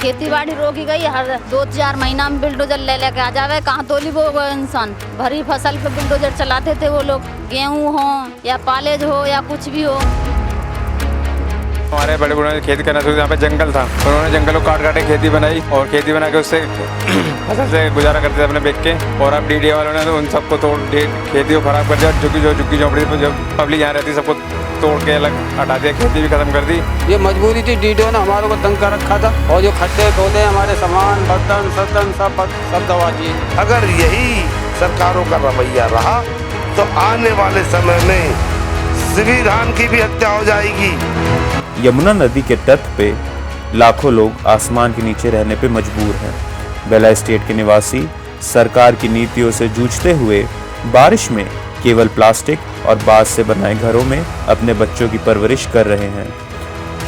खेती बाड़ी रोकी गई, हर 2-4 महीना में बिल्डोजर ले लेके आ जावे। कहाँ तोली वो इंसान, भरी फसल पे बिल्डोजर चलाते थे वो लोग, गेहूँ हो या पालेज हो या कुछ भी हो। हमारे बड़े बूढ़ों ने खेती करना शुरू, यहाँ पे जंगल था, उन्होंने जंगलों को काट काट के खेती बनाई और खेती बना के उससे फसल से गुजारा करते थे अपने बेच के। और अब डीडीए वालों ने तो उन सबको तोड़ खेती को खराब कर दिया। झुग्गी झोंपड़ी पर जो पब्लिक यहाँ रहती सबको तोड़ के अलग हटा दिया, खेती भी खत्म कर दी। ये मजबूरी थी, डीडीओ ने हमारे को तंग कर रखा था और जो खड्डे खोदे हमारे सामान बर्तन सर्तन सब दबा दिए। अगर यही सरकारों का रवैया रहा तो आने वाले समय में संविधान की भी हत्या हो जाएगी। यमुना नदी के तट पे लाखों लोग आसमान के नीचे रहने पे मजबूर हैं। बेला एस्टेट के निवासी सरकार की नीतियों से जूझते हुए बारिश में केवल प्लास्टिक और बांस से बनाए घरों में अपने बच्चों की परवरिश कर रहे हैं।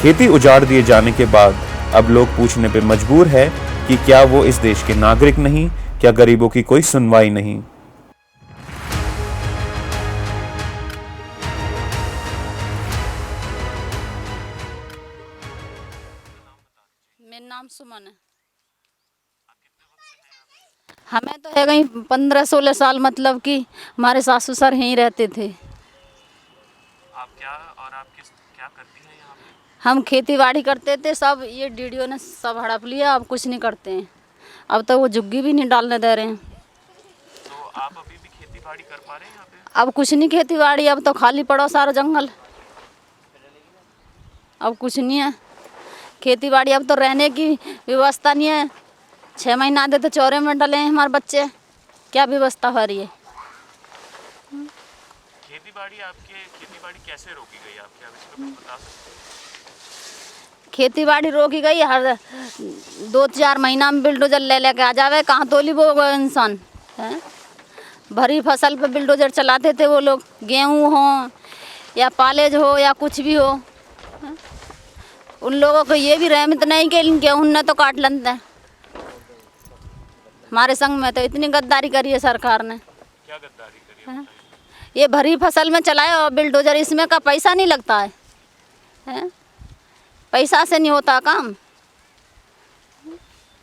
खेती उजाड़ दिए जाने के बाद अब लोग पूछने पे मजबूर है कि क्या वो इस देश के नागरिक नहीं, क्या गरीबों की कोई सुनवाई नहीं। मेरा नाम सुमन है। हमें तो है कहीं 15-16 साल, मतलब कि हमारे सासू सर यहीं रहते थे। आप क्या करती हैं यहाँ पे? हम खेती बाड़ी करते थे, सब ये डीडीओ ने सब हड़प लिया, अब कुछ नहीं करते हैं। अब तो वो झुग्गी भी नहीं डालने दे रहे हैं। तो आप अभी भी खेती बाड़ी कर पा रहे हैं यहाँ पे? अब कुछ नहीं खेती बाड़ी, अब तो खाली पड़ो सारा जंगल, अब कुछ नहीं है खेती बाड़ी। अब तो रहने की व्यवस्था नहीं है। 6 महीना आधे तो चौरे में डले हैं हमारे बच्चे, क्या व्यवस्था हो रही है। खेती बाड़ी कैसे रोकी गई आपके, आप इसको बता सकते हैं? खेती बाड़ी रोकी गई, हर 2-4 महीना में बिल्डोजर ले लेके आ जावे। कहाँ तोली वो इंसान है, भरी फसल पे बिल्डोजर चलाते थे वो लोग, गेहूँ हो या पालेज हो या कुछ भी हो। उन लोगों को ये भी रहमत नहीं कि गेहूँ ने तो काट लेते हैं। हमारे संग में तो इतनी गद्दारी करी है सरकार ने। क्या गद्दारी करी है? ये भरी फसल में चलाए और बिल्डोजर, इसमें का पैसा नहीं लगता है? पैसा से नहीं होता काम।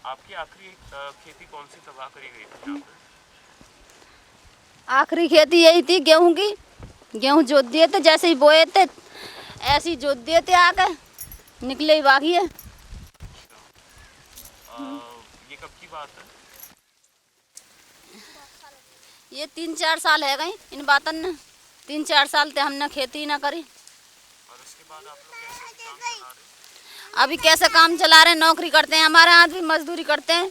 आपकी आखिरी खेती कौन सी तबाह करी गई थी यहाँ पे? आखिरी खेती यही थी गेहूं की। गेहूं जोत दिए थे, जैसे ही बोए थे ऐसे ही जोत दिए थे, आके निकले ही बाकी है। ये कब की बात है? ये 3-4 साल है गई इन बातन ने, 3-4 साल ते हमने खेती ना करी। और उसके बाद आप लोग कैसे काम चला रहे हैं? अभी कैसे काम चला रहे हैं, नौकरी करते हैं, हमारे हाथ भी मजदूरी करते हैं।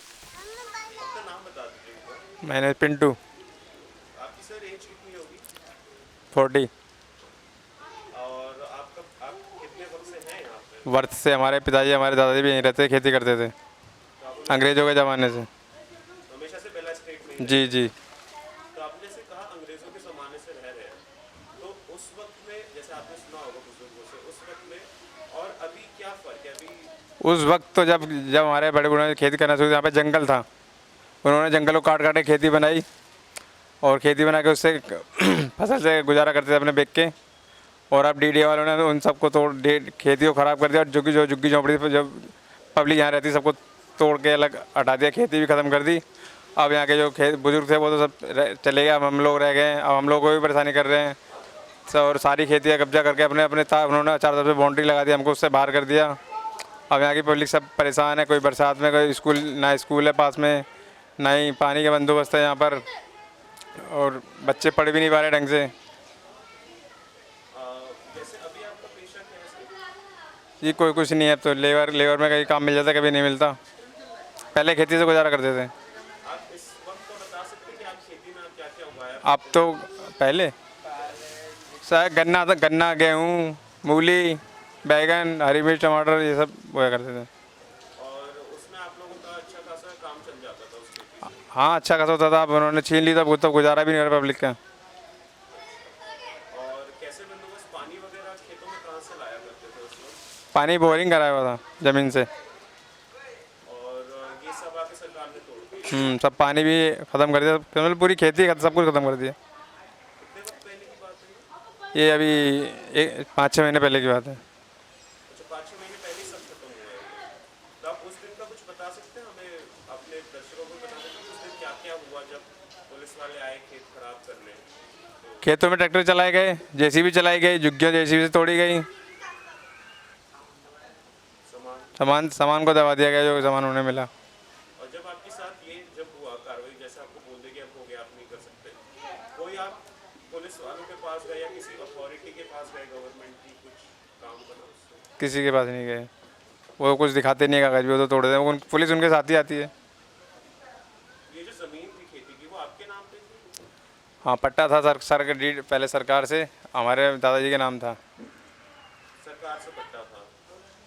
मैंने पिंटू। आपकी सर एज कितनी होगी? 40 और आप कितने वक्त से हैं यहाँ पे? वर्ष से। हमारे पिताजी हमारे दादाजी भी यहीं रहते, खेती करते थे अंग्रेजों के ज़माने से। हमेशा से बेला स्टेट में? जी जी। तो आपने जैसे कहा अंग्रेजों के ज़माने से रह रहे हैं, तो उस वक्त में जैसे आपने सुना होगा बुजुर्गों से, उस वक्त में और अभी क्या फ़र्क है? अभी उस वक्त तो जब हमारे बड़े बूढ़ों ने खेती करना शुरू, यहाँ पे जंगल था, उन्होंने जंगलों को काट काट के खेती बनाई और खेती बना के उससे फसल से गुजारा करते थे अपने बेच के। और अब डीडीए वालों ने उन सबको तोड़ खेती को ख़राब कर दिया और झुग्गी झोंपड़ी पर जो पब्लिक यहाँ रहती सबको तोड़ के अलग हटा दिया, खेती भी ख़त्म कर दी। अब यहाँ के जो बुजुर्ग थे वो तो सब चले गए, अब हम लोग रह गए। अब हम लोग को भी परेशानी कर रहे हैं और सारी खेतियाँ कब्जा करके अपने उन्होंने चारों तरफ से बाउंड्री लगा दी, हमको उससे बाहर कर दिया। अब यहाँ की पब्लिक सब परेशान है, कोई बरसात में कोई स्कूल है पास में, ना ही पानी का बंदोबस्त है यहाँ पर, और बच्चे पढ़ भी नहीं पा रहे ढंग से। जैसे अभी आपका पेशा क्या है? जी कोई कुछ नहीं है, अब तो लेबर में कहीं काम मिल जाता है, कभी नहीं मिलता। पहले खेती से गुजारा करते थे। आप इस वक्त तो बता सकते हैं कि आप खेती में क्या क्या उगाया? अब तो पहले शायद गन्ना गेहूँ मूली बैगन हरी मिर्च टमाटर ये सब बोया करते थे। और उसमें आप लोगों का अच्छा खासा काम चल जाता था उस खेती से? हाँ अच्छा खासा होता था, अब उन्होंने छीन ली तो गुजारा भी नहीं हो रहा पब्लिक का। और कैसे बंदोबस्त पानी वगैरह खेतों में कहाँ से लाया करते थे उस वक्त? पानी बोरिंग कराया हुआ था ज़मीन से, और ये सब आके सरकार ने तोड़ दिया? सब पानी भी ख़त्म कर दिया, मतलब पूरी खेती सब कुछ ख़त्म कर दिया। कितने वक्त पहले की बात है? ये अभी 5-6 महीने पहले की बात है। अच्छा, 5-6 महीने पहले ही सब खत्म हुआ है। तो आप उस दिन का कुछ बता बता सकते हैं हमें, अपने दर्शकों को बता सकते हैं उस दिन क्या क्या हुआ जब पुलिस वाले आए खेत खराब करने? खेतों में ट्रैक्टर चलाए गए, जेसीबी चलाई गई, झुग्गियाँ जेसीबी से तोड़ी गई, सामान को दबा दिया गया जो सामान उन्हें मिला। और जब आपके साथ ये जब हुआ कार्रवाई, जैसे आपको बोल दे कि अब हो गया, आप नहीं कर सकते, कोई आप पुलिस वालों के पास गए या किसी अथॉरिटी के पास गए, गवर्नमेंट की, कुछ काम बना उससे? किसी के पास नहीं गए, वो कुछ दिखाते नहीं है कागज भी, वो तो तोड़ देते, पुलिस उनके साथ ही आती है। ये जो जमीन थी खेती की, वो आपके नाम पे थी? हाँ, पट्टा था सर के डीड पहले सरकार से हमारे दादाजी के नाम था। सरकार से पट्टा था,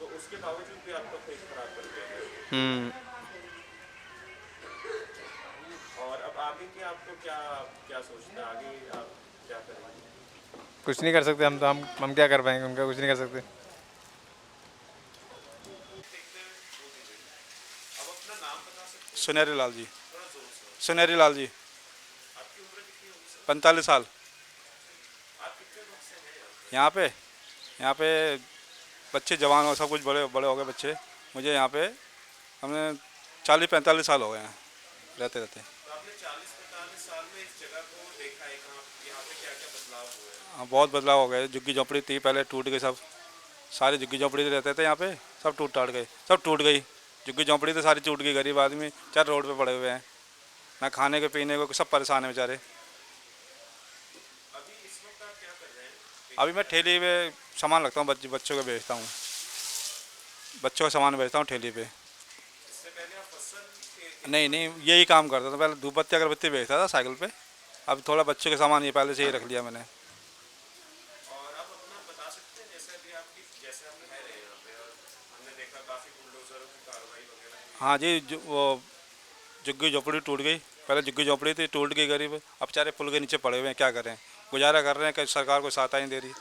तो उसके बावजूद भी आपका खेत खराब कर दिया गया। और अब आगे की आपको क्या क्या सोचना है, आगे आप क्या करेंगे? कुछ नहीं कर सकते हम, तो हम क्या कर पाएंगे, उनका कुछ नहीं कर सकते। अब अपना नाम बता सकते सुनहरी लाल जी। हैं थोड़ा जोर से? सुनहरी लाल जी। आपकी उम्र कितनी होगी सर? 45 साल। आप कितने लोग से हैं यहाँ पे? यहाँ पे बच्चे जवान हो, सब कुछ बड़े बड़े हो गए बच्चे। मुझे यहाँ पे हमने 40-45 साल हो गए हैं रहते रहते। तो आपने 40-45 साल में इस जगह को देखा है, कहाँ यहाँ पे क्या क्या बदलाव हुए हैं? हाँ, बहुत बदलाव हो गए। झुग्गी झोंपड़ी थी पहले, टूट गई सब। सारी झुग्गी झोंपड़ी रहते थे यहाँ पे, सब टूट टाट गए, सब टूट गई। झुग्गी झोंपड़ी तो सारी टूट गई, गरीब आदमी चार रोड पे पड़े हुए हैं, ना खाने के पीने को, सब परेशान है बेचारे। अभी इस वक्त आप क्या कर रहे हैं? अभी मैं ठेली पे सामान रखता हूँ, बच्चों को बेचता हूँ, बच्चों का सामान बेचता हूँ ठेली पे। इससे पहले आप फसल के नहीं, यही काम करता था। पहले धूप बत्ती अगरबत्ती बेचता था साइकिल पे। अब थोड़ा बच्चों के सामान ये पहले से ही रख लिया मैंने। और आप अपना बता सकते हैं, जैसे अभी आपकी, जैसे आप रह रहे हैं यहाँ पे, और हमने देखा काफ़ी बुलडोजरों की कार्रवाई वगैरह हुई। हाँ जी, वो झुग्गी झोपड़ी टूट गई। पहले झुग्गी झोपड़ी थी, टूट गई, गरीब अब बेचारे पुल के नीचे पड़े हुए हैं, क्या करें, गुजारा कर रहे हैं कि सरकार को सहायता नहीं दे रही,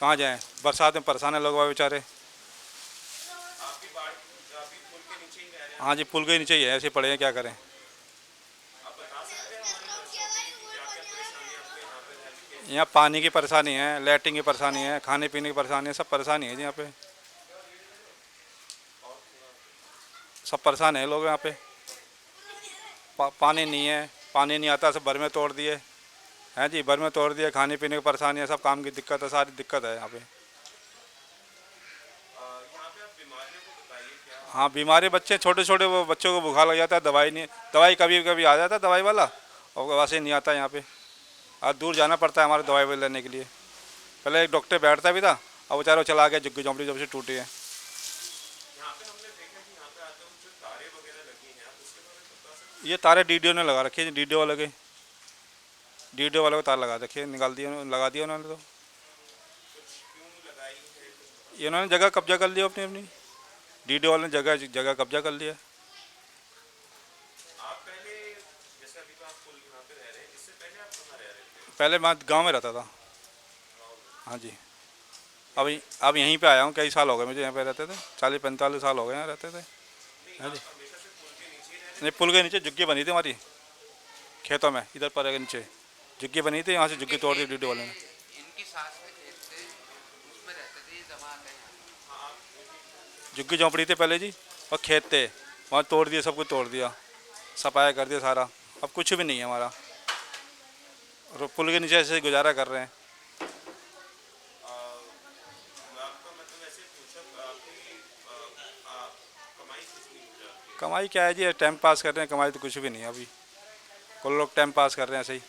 कहाँ जाएँ, बरसात में परेशान है लोग बेचारे। आपकी बाढ़ अभी पुल के नीचे ही रह रहे हैं? हाँ जी, पुल के नीचे ही है, ऐसे पड़े हैं, क्या करें। आप बता सकते हैं हमारे दर्शकों के लिए कि क्या क्या परेशानी आपको यहाँ पे रह के? यहाँ पानी की परेशानी है, लैट्रिन की परेशानी है, खाने पीने की परेशानी है, सब परेशानी है जी यहाँ पे। सब परेशान है लोग यहाँ पे। पानी नहीं है, पानी नहीं आता, सब भर में तोड़ दिए हैं जी, भर में तोड़ दिए। खाने पीने की परेशानी है, सब काम की दिक्कत है, सारी दिक्कत है यहाँ पे। यहाँ पे आप बीमारियों को बताइए क्या? हाँ, बीमारी बच्चे छोटे छोटे, वो बच्चों को बुखार लग जाता है, दवाई कभी कभी आ जाता है दवाई वाला, और वैसे नहीं आता यहाँ पे। और दूर जाना पड़ता है हमारे दवाई लेने के लिए। पहले एक डॉक्टर बैठता भी था, अब बेचारा चला गया, झुग्गी झोंपड़ी जब से टूटी है। यहाँ पे हमने देखा कि यहाँ पे आते हुए जो तारे वगैरह लगी हैं, आप उसके बारे में बता सकते हैं? ये तारे डीडीओ ने लगा रखे हैं, डीडीओ वाले के, डीडीओ वाले को तार लगा रखे, निकाल दिए, लगा दिया उन्होंने। तो क्यों लगाई है? ये उन्होंने जगह कब्जा कर लिया अपनी डीडीओ वाले ने जगह कब्जा कर लिया। आप पहले, जैसे अभी तो आप पुल यहाँ पे रह रहे हैं, इससे पहले आप कहाँ रह रहे थे? पहले मैं गांव में रहता था। हाँ जी, अब यहीं पे आया हूँ, कई साल हो गए मुझे यहाँ पे रहते थे, 40-45 साल हो गए यहाँ रहते थे। हाँ जी, हमेशा से पुल के नीचे ही रह रहे नहीं, पुल के नीचे झुग्गी बनी थी हमारी खेतों में, इधर पर के नीचे झुग्गी बनी थी, यहाँ से झुग्गी तोड़ दी डीडीओ वाले ने। इनकी सास के खेत थे, उसमें रहते थे, जमा झुग्गी झोंपड़ी थे पहले जी, और खेत थे, वहाँ तोड़ दिया, सब कुछ तोड़ दिया, सफाया कर दिया सारा। अब कुछ भी नहीं है हमारा, और पुल के नीचे ऐसे ही गुजारा कर रहे हैं। आपका मतलब ऐसे पूछा आपकी कमाई कितनी हो जाती है? कमाई क्या है जी, टाइम पास कर रहे हैं, कमाई तो कुछ भी नहीं है अभी, कुल लोग टाइम पास कर रहे हैं ऐसे ही।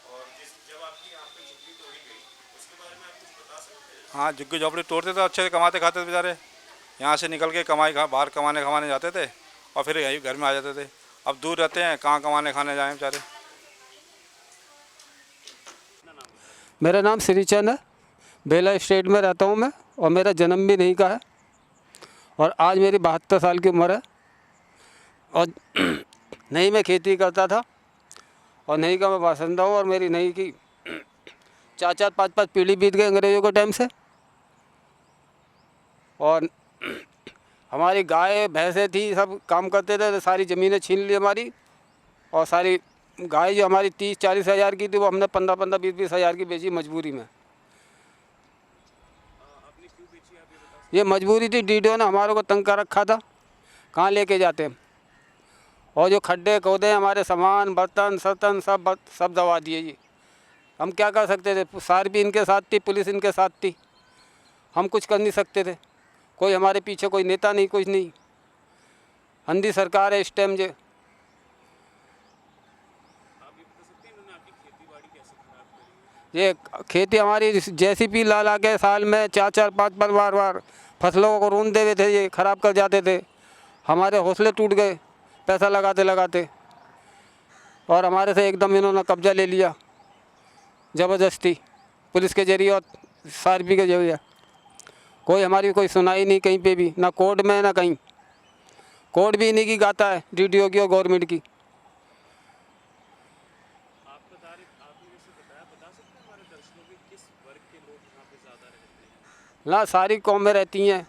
और जब आपकी यहाँ पे झुग्गी तोड़ी गई, उसके बारे में आप कुछ बता सकते हैं? हाँ, झुग्गी झोंपड़ी तोड़ते थे, अच्छे से कमाते खाते थे बेचारे, यहाँ से निकल के बाहर कमाने जाते थे, और फिर यहीं घर में आ जाते थे। अब दूर रहते हैं, कहाँ कमाने खाने जाएँ बेचारे। मेरा नाम श्रीचंद है, बेला स्टेट में रहता हूँ मैं, और मेरा जन्म भी नहीं का है, और आज मेरी 72 साल की उम्र है, और नहीं मैं खेती करता था, और नहीं का मैं बासिंदा हूँ, और मेरी नहीं की 4-4, 5-5 पीढ़ी बीत गए अंग्रेज़ों के टाइम से। और हमारी गाय भैंसें थी, सब काम करते थे, तो सारी ज़मीनें छीन ली हमारी, और सारी गाय जो हमारी 30-40 हज़ार की थी, वो हमने 15-20 हज़ार की बेची मजबूरी में। ये मजबूरी थी, डीडीओ ने हमारे को तंग कर रखा था, कहाँ लेके जाते हम। और जो खड्डे खोदे हमारे सामान बर्तन सर्तन सब दबा दिए जी। हम क्या कर सकते थे, सार भी इनके साथ थी, पुलिस इनके साथ थी, हम कुछ कर नहीं सकते थे। कोई हमारे पीछे कोई नेता नहीं, कुछ नहीं, अंधी सरकार है इस टाइम जो। ये खेती हमारी जेसीबी ला के साल में 4-5 बार फसलों को रोन दे थे, ये ख़राब कर जाते थे। हमारे हौसले टूट गए पैसा लगाते लगाते, और हमारे से एकदम इन्होंने कब्जा ले लिया ज़बरदस्ती, पुलिस के जरिए और सारपी के जरिए। कोई हमारी कोई सुनाई नहीं कहीं पे भी, ना कोर्ट में ना कहीं। कोर्ट भी इन्हीं की गाता है, डीडीओ की और गवर्नमेंट की। ना सारी कौमें रहती हैं,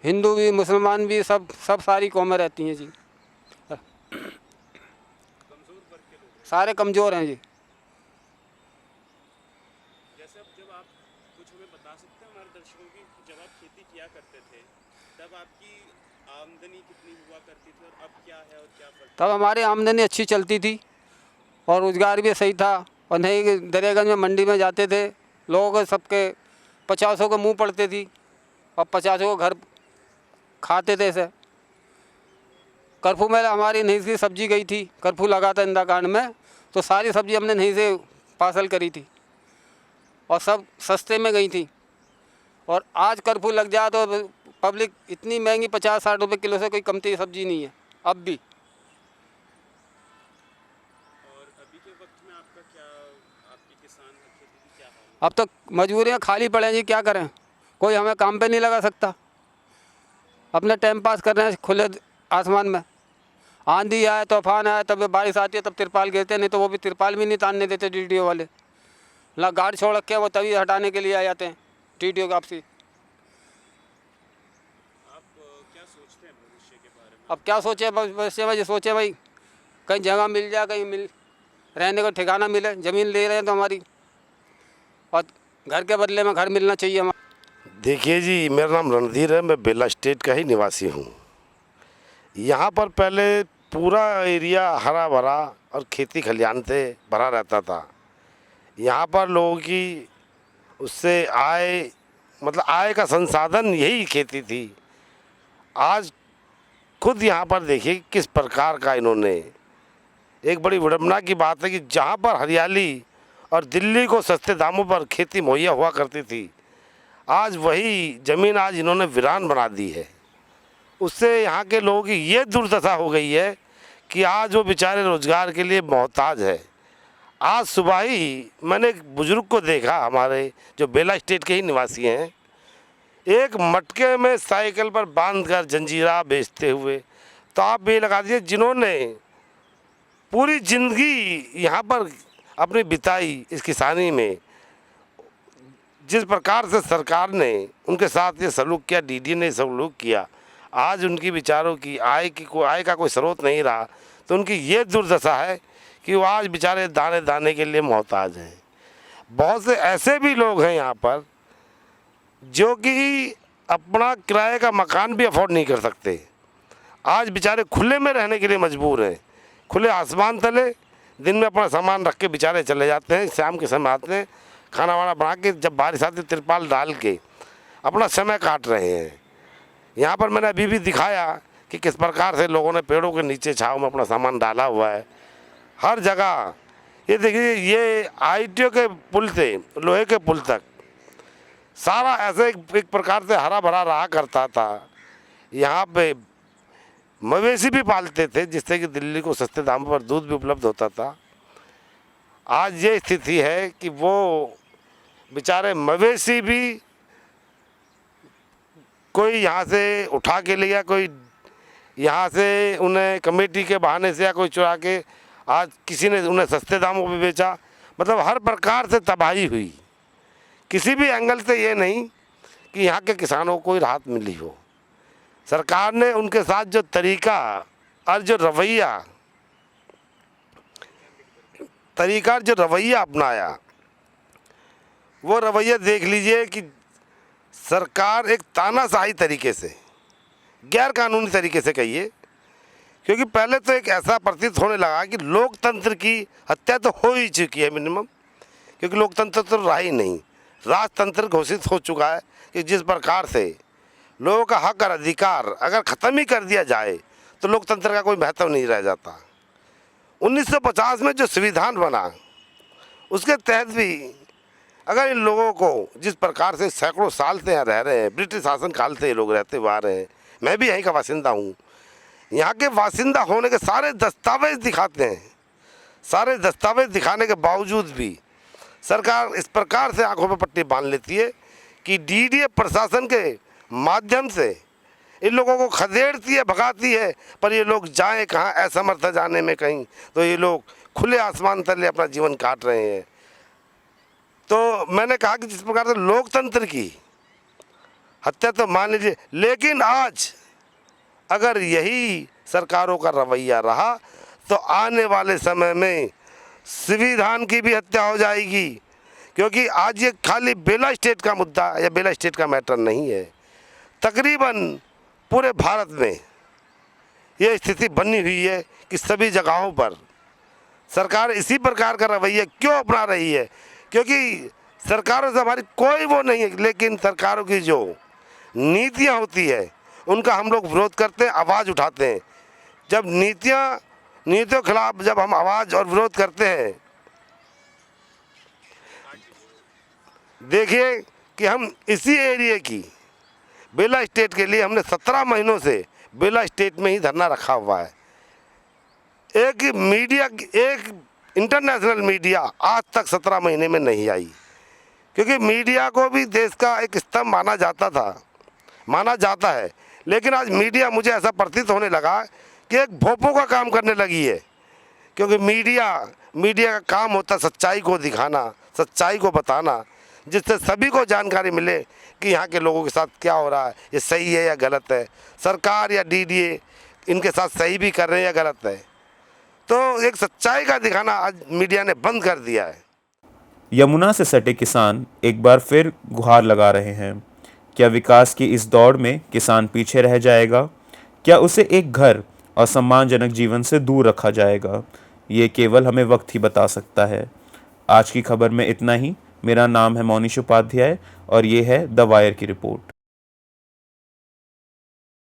हिंदू भी मुसलमान भी, सब सारी कौमें रहती हैं जी। सारे कमज़ोर हैं जी। जैसे अब जब आप कुछ हमें बता सकते हैं हमारे दर्शकों की, जब आप खेती किया करते थे तब आपकी आमदनी कितनी हुआ करती थी और अब क्या है और क्या फर्क? तब हमारी आमदनी अच्छी चलती थी और रोज़गार भी सही था। और नहीं दरियागंज में मंडी में जाते थे, लोगों को सबके 50 को मुँह पड़ती थी और 50 को घर खाते थे ऐसे। कर्फ्यू में हमारी नहीं सी सब्जी गई थी, कर्फ्यू लगा था इंदिरा कांड में, तो सारी सब्जी हमने नहीं से पार्सल करी थी और सब सस्ते में गई थी। और आज कर्फ्यू लग जाए तो पब्लिक इतनी महंगी 50-60 रुपये किलो से कोई कमती सब्जी नहीं है अब भी। और अभी के वक्त में आपका क्या, आपके किसान खेती की क्या हाल है? अब तो मजबूरियाँ खाली पड़े हैं जी, क्या करें, कोई हमें काम पे नहीं लगा सकता। अपने टाइम पास कर रहे हैं खुले आसमान में। आंधी आए तूफान आए, तब बारिश आती है तब तिरपाल गिरते, नहीं तो वो भी तिरपाल भी नहीं तानने देते डीडीओ वाले। ना गार्ड छोड़ रखे हैं, वो तभी हटाने के लिए आ जाते हैं डीडीओ का आपसी। आप क्या सोचते हैं भविष्य के बारे में? अब क्या सोचे भविष्य में, जो सोचे भाई कहीं जगह मिल जाए, कहीं रहने को ठिकाना मिले। ज़मीन ले रहे हैं तो हमारी, और घर के बदले में घर मिलना चाहिए हमारा। देखिए जी, मेरा नाम रणधीर है, मैं बेला स्टेट का ही निवासी हूँ। यहाँ पर पहले पूरा एरिया हरा भरा और खेती खलिहान से भरा रहता था। यहाँ पर लोगों की उससे आय, मतलब आय का संसाधन यही खेती थी। आज खुद यहाँ पर देखिए किस प्रकार का इन्होंने, एक बड़ी विडंबना की बात है कि जहाँ पर हरियाली और दिल्ली को सस्ते दामों पर खेती मुहैया हुआ करती थी, आज वही ज़मीन आज इन्होंने वीरान बना दी है। उससे यहाँ के लोगों की ये दुर्दशा हो गई है कि आज वो बेचारे रोज़गार के लिए मोहताज है। आज सुबह ही मैंने एक बुज़ुर्ग को देखा, हमारे जो बेला स्टेट के ही निवासी हैं, एक मटके में साइकिल पर बांधकर जंजीरा बेचते हुए। तो आप ये लगा दीजिए, जिन्होंने पूरी ज़िंदगी यहाँ पर अपनी बिताई इस किसानी में, जिस प्रकार से सरकार ने उनके साथ ये सलूक किया, डीडी ने सलूक किया, आज उनकी बेचारों की आय का कोई स्रोत नहीं रहा। तो उनकी ये दुर्दशा है कि वो आज बेचारे दाने दाने के लिए मोहताज हैं। बहुत से ऐसे भी लोग हैं यहाँ पर जो कि अपना किराए का मकान भी अफोर्ड नहीं कर सकते। आज बेचारे खुले में रहने के लिए मजबूर हैं। खुले आसमान तले दिन में अपना सामान रख के बेचारे चले जाते हैं, शाम के समय आते हैं, खाना वाना बना के, जब बारिश आती है तिरपाल डाल के अपना समय काट रहे हैं। यहाँ पर मैंने अभी भी दिखाया कि किस प्रकार से लोगों ने पेड़ों के नीचे छाँव में अपना सामान डाला हुआ है हर जगह। ये देखिए, ये ITO के पुल से लोहे के पुल तक सारा ऐसे एक प्रकार से हरा भरा रहा करता था। यहाँ पे मवेशी भी पालते थे, जिससे कि दिल्ली को सस्ते दामों पर दूध भी उपलब्ध होता था। आज ये स्थिति है कि वो बेचारे मवेशी भी कोई यहाँ से उठा के लिया, कोई यहाँ से उन्हें कमेटी के बहाने से या कोई चुरा के आज किसी ने उन्हें सस्ते दामों पे बेचा। मतलब हर प्रकार से तबाही हुई। किसी भी एंगल से ये नहीं कि यहाँ के किसानों को कोई राहत मिली हो। सरकार ने उनके साथ जो तरीका और जो रवैया अपनाया, वो रवैया देख लीजिए कि सरकार एक तानाशाही तरीके से, गैर कानूनी तरीके से कहिए, क्योंकि पहले तो एक ऐसा प्रतीत होने लगा कि लोकतंत्र की हत्या तो हो ही चुकी है मिनिमम, क्योंकि लोकतंत्र तो रहा ही नहीं, राजतंत्र घोषित हो चुका है कि जिस प्रकार से लोगों का हक और अधिकार अगर ख़त्म ही कर दिया जाए तो लोकतंत्र का कोई महत्व नहीं रह जाता। 1950 में जो संविधान बना उसके तहत भी अगर इन लोगों को जिस प्रकार से सैकड़ों साल से यहाँ रह रहे हैं, ब्रिटिश शासन काल से ये लोग रहते हुए आ रहे हैं, मैं भी यहीं का बासिंदा हूँ, यहाँ के बासिंदा होने के सारे दस्तावेज दिखाते हैं, सारे दस्तावेज दिखाने के बावजूद भी सरकार इस प्रकार से आंखों पर पट्टी बांध लेती है कि डीडीए प्रशासन के माध्यम से इन लोगों को खदेड़ती है, भगाती है, पर ये लोग जाएं कहाँ, असमर्थ जाने में कहीं, तो ये लोग खुले आसमान तले अपना जीवन काट रहे हैं। तो मैंने कहा कि जिस प्रकार से लोकतंत्र की हत्या तो मान लीजिए, लेकिन आज अगर यही सरकारों का रवैया रहा तो आने वाले समय में संविधान की भी हत्या हो जाएगी, क्योंकि आज ये खाली बेला स्टेट का मुद्दा या बेला स्टेट का मैटर नहीं है, तकरीबन पूरे भारत में ये स्थिति बनी हुई है कि सभी जगहों पर सरकार इसी प्रकार का रवैया क्यों अपना रही है, क्योंकि सरकारों से हमारी कोई वो नहीं है, लेकिन सरकारों की जो नीतियाँ होती है उनका हम लोग विरोध करते हैं, आवाज़ उठाते हैं। जब नीतियों के खिलाफ जब हम आवाज़ और विरोध करते हैं, देखिए कि हम इसी एरिया की बेला स्टेट के लिए हमने 17 महीनों से बेला स्टेट में ही धरना रखा हुआ है। एक इंटरनेशनल मीडिया आज तक 17 महीने में नहीं आई, क्योंकि मीडिया को भी देश का एक स्तंभ माना जाता है, लेकिन आज मीडिया मुझे ऐसा प्रतीत होने लगा कि एक भोपों का काम करने लगी है, क्योंकि मीडिया का काम होता है सच्चाई को दिखाना, सच्चाई को बताना, जिससे सभी को जानकारी मिले कि यहाँ के लोगों के साथ क्या हो रहा है, ये सही है या गलत है, सरकार या डीडीए इनके साथ सही भी कर रहे हैं या गलत है। तो एक सच्चाई का दिखाना आज मीडिया ने बंद कर दिया है। यमुना से सटे किसान एक बार फिर गुहार लगा रहे हैं। क्या विकास की इस दौड़ में किसान पीछे रह जाएगा? क्या उसे एक घर और सम्मानजनक जीवन से दूर रखा जाएगा? ये केवल हमें वक्त ही बता सकता है। आज की खबर में इतना ही। मेरा नाम है मोनिश उपाध्याय और ये है द वायर की रिपोर्ट।